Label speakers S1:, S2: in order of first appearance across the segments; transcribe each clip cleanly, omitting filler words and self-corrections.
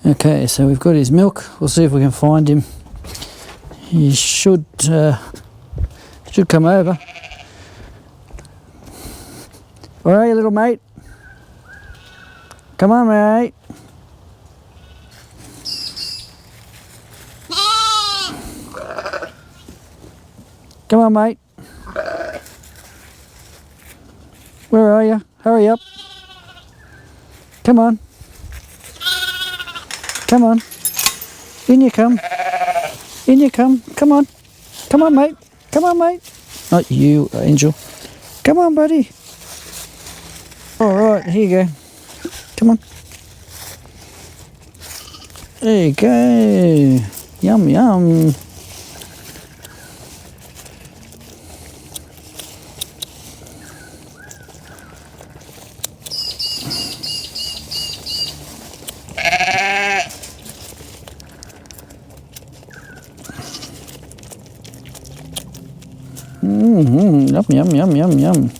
S1: Okay, so we've got his milk. We'll see if we can find him. He should come over. Where are you, little mate? Come on, mate. Come on, mate. Where are you? Hurry up. Come on. Come on. In you come. In you come. Come on. Come on, mate. Come on, mate. Not you, Angel. Come on, buddy. All right, here you go. Come on. There you go. Yum, yum. Yum, yum, yum, yum, yum.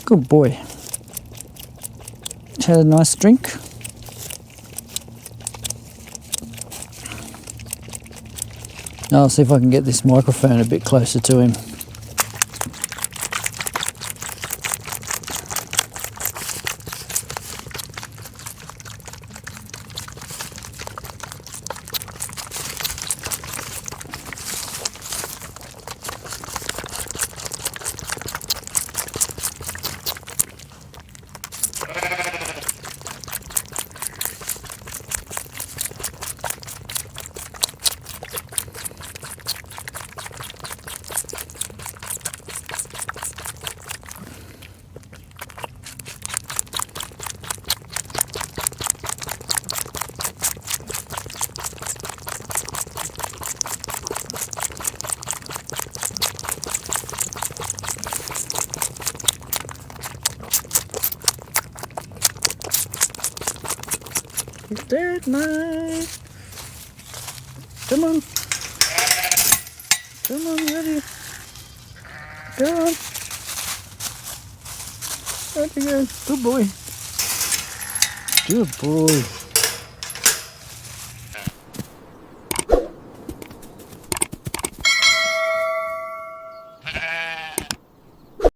S1: Good boy. Had a nice drink. Now I'll see if I can get this microphone a bit closer to him. He's dead, mate. Come on. Come on, ready. Go on. There you go. Good boy. Good boy.